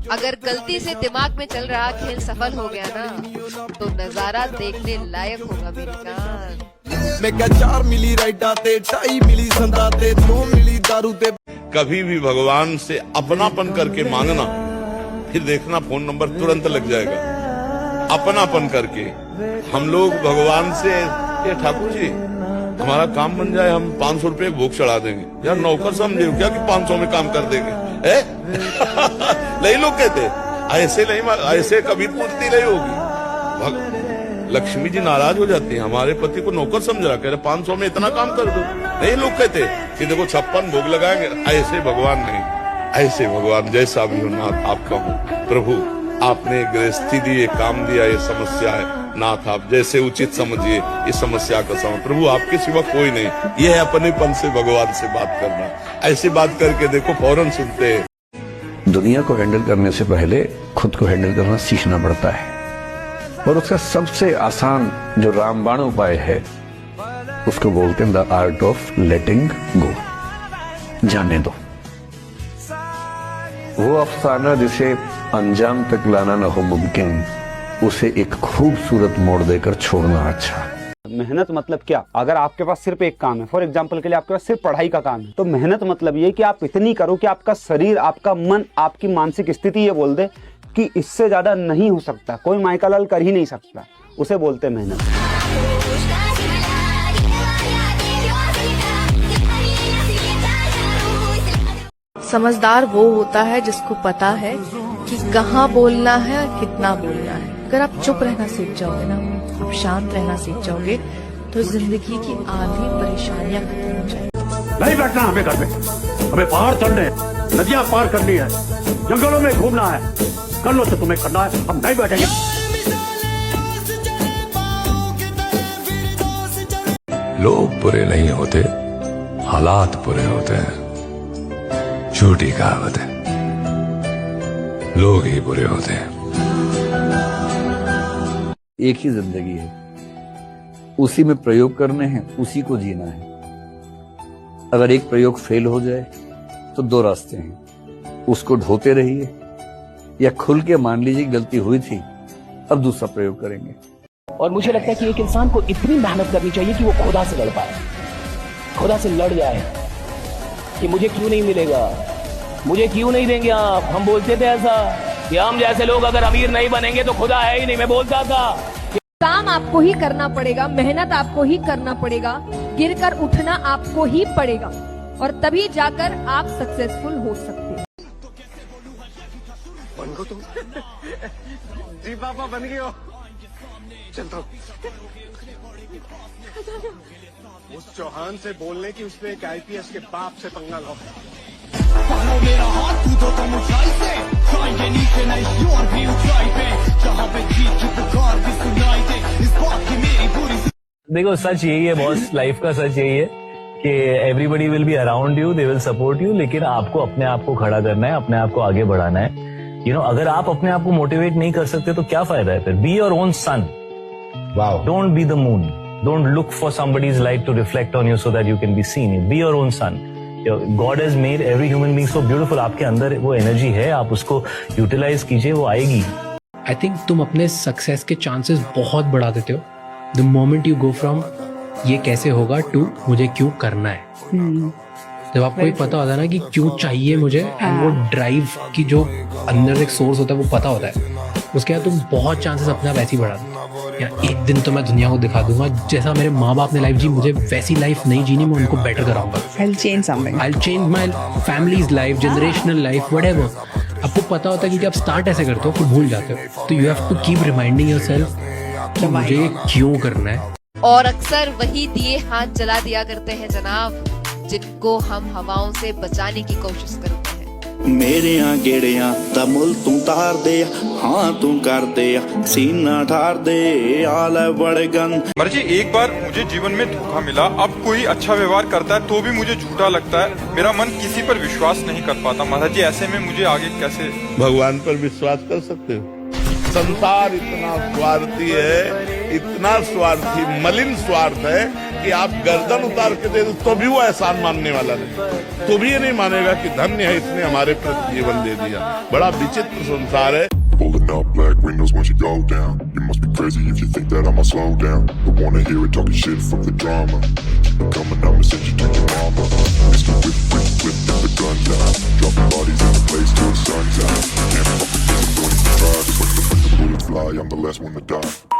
अगर गलती से दिमाग में चल रहा खेल सफल हो गया ना तो नजारा देखने लायक होगा मेरी जान। मैं क्या 4 मिली राइडा ते 2.5 मिली संदा ते 2 मिली दारू ते। कभी भी भगवान से अपनापन करके मांगना, फिर देखना फोन नंबर तुरंत लग जाएगा। अपनापन करके हम लोग भगवान से, ये ठाकुर जी हमारा काम बन जाए, हम 500 रुपए भोग चढ़ा देंगे। यार नौकर समझे हो क्या कि 500 में काम कर देंगे? नहीं लोग कहते ऐसे नहीं, ऐसे कभी पूर्ति नहीं होगी। लक्ष्मी जी नाराज हो जाती है, हमारे पति को नौकर समझ रहा, कह रहे 500 में इतना काम कर दो। नहीं लोग कहते कि देखो 56 भोग लगाएंगे। ऐसे भगवान नहीं, ऐसे भगवान जैसा भी हो नाथ आपका हो। प्रभु आपने गृहस्थी दी, ये काम दिया, ये समस्या है नाथ आप जैसे उचित समझिए इस समस्या का समाधान। प्रभु आपके सिवा कोई नहीं, ये है अपनेपन से भगवान से बात करना। ऐसी बात करके देखो फौरन सुनते हैं। दुनिया को हैंडल करने से पहले खुद को हैंडल करना सीखना पड़ता है, और उसका सबसे आसान जो रामबाण उपाय है उसको बोलते हैं द आर्ट ऑफ लेटिंग गो। जाने दो वो अफसाना जिसे अंजाम तक लाना न हो मुमकिन, उसे एक खूबसूरत मोड़ देकर छोड़ना अच्छा। मेहनत मतलब क्या? अगर आपके पास सिर्फ एक काम है, फॉर एग्जांपल के लिए आपके पास सिर्फ पढ़ाई का काम है, तो मेहनत मतलब ये कि आप इतनी करो कि आपका शरीर, आपका मन, आपकी मानसिक स्थिति ये बोल दे कि इससे ज्यादा नहीं हो सकता, कोई माइका लाल कर ही नहीं सकता, उसे बोलते मेहनत। समझदार वो होता है जिसको पता है कि कहाँ बोलना है और कितना बोलना है। अगर आप चुप रहना सीख जाओगे ना, आप शांत रहना सीख जाओगे, तो जिंदगी की आधी परेशानियां खत्म हो जाएगी। नहीं बैठना हमें घर पे, हमें पहाड़ चढ़ने, नदियां पार करनी है, जंगलों में घूमना है, कर लो तो तुम्हें करना है, हम नहीं बैठेंगे। लोग बुरे नहीं होते, हालात बुरे होते हैं। झूठी कहावत है, लोग ही बुरे होते हैं। एक ही जिंदगी है, उसी में प्रयोग करने हैं, उसी को जीना है। अगर एक प्रयोग फेल हो जाए तो 2 रास्ते हैं, उसको ढोते रहिए या खुल के मान लीजिए गलती हुई थी, अब दूसरा प्रयोग करेंगे। और मुझे लगता है कि एक इंसान को इतनी मेहनत करनी चाहिए कि वो खुदा से लड़ पाए, खुदा से लड़ जाए कि मुझे क्यों नहीं मिलेगा, मुझे क्यों नहीं देंगे आप। हम बोलते थे ऐसा कि हम जैसे लोग अगर अमीर नहीं बनेंगे तो खुदा है ही नहीं। मैं बोलता था काम आपको ही करना पड़ेगा, मेहनत आपको ही करना पड़ेगा, गिरकर उठना आपको ही पड़ेगा, और तभी जाकर आप सक्सेसफुल हो सकते हैं। बन गो तुम? जी पापा बन गए हो। चल तो उस चौहान से बोलने की उसने एक IPS के बाप से पंगा लो। मेरा हाथ कूदो तुम ऊंचाई से, जाएंगे नीचे नहीं और भी ऊंचाई पे, जहां पे जीत की पुकार भी सुनाई दे, इस बात की मेरी पूरी। देखो सच यही है बॉस, लाइफ का सच यही है कि everybody will be around you, they will support you, लेकिन आपको अपने आप को खड़ा करना है, अपने आप को आगे बढ़ाना है। यू नो, अगर आप अपने आप को मोटिवेट नहीं कर सकते तो क्या फायदा है फिर? Be your own son, don't be the moon, don't look for somebody's light to reflect on you so that you can be seen. Be your own sun. God has made every human being so beautiful. आपके अंदर वो energy है, आप उसको utilise कीजिए, वो आएगी। I think तुम अपने सक्सेस के चांसेस बहुत बढ़ा देते हो the moment you go from ये कैसे होगा टू मुझे क्यों करना है। जब आपको ये पता होता है ना कि क्यों चाहिए मुझे, एंड वो ड्राइव की जो अंदर एक सोर्स होता है वो पता होता है, उसके बाद तुम बहुत चांसेस अपने आप ऐसे ही बढ़ा दो। या एक दिन तो मैं दुनिया को दिखा दूंगा जैसा मेरे माँ बाप ने लाइफ जी, मुझे वैसी लाइफ नहीं जीनी, मैं उनको बेटर कराऊंगा। I'll change something. I'll change my family's life, generational life, whatever. आपको पता होता है कि आप स्टार्ट ऐसे करते हो फिर भूल जाते हो, तो you have to keep reminding yourself कि मुझे क्यों करना है। और अक्सर वही दिए हाथ जला दिया करते हैं जनाब, जिनको हम हवाओं से बचाने की कोशिश करते हैं। मेरे यहाँ गेड़िया दा मुल तू तार दे, हाँ तू कर दे, सीना ठार दे, आल बड़गन। मर्जी एक बार मुझे जीवन में धोखा मिला, अब कोई अच्छा व्यवहार करता है तो भी मुझे झूठा लगता है, मेरा मन किसी पर विश्वास नहीं कर पाता। महाराज जी ऐसे में मुझे आगे कैसे भगवान पर विश्वास कर सकते हो? संसार इतना स्वार्थी है, इतना स्वार्थी, मलिन स्वार्थ है कि आप गर्दन उतार के दे दो तो भी वो एहसान मानने वाला नहीं, तो भी ये नहीं मानेगा कि धन्य है इसने हमारे प्रति जीवन दे दिया। बड़ा विचित्र संसार है। Pulling up black windows once you go down. You must be crazy if you think that I'ma slow down. But wanna hear it talking shit from the drama. Keep it coming, I'ma send you to your mama. Mr. Whip, whip, whip, get the guns out. Dropping bodies in the place till the sun's out. Can't fuck with this, don't even try. Just let the bullets fly, I'm the last one to die.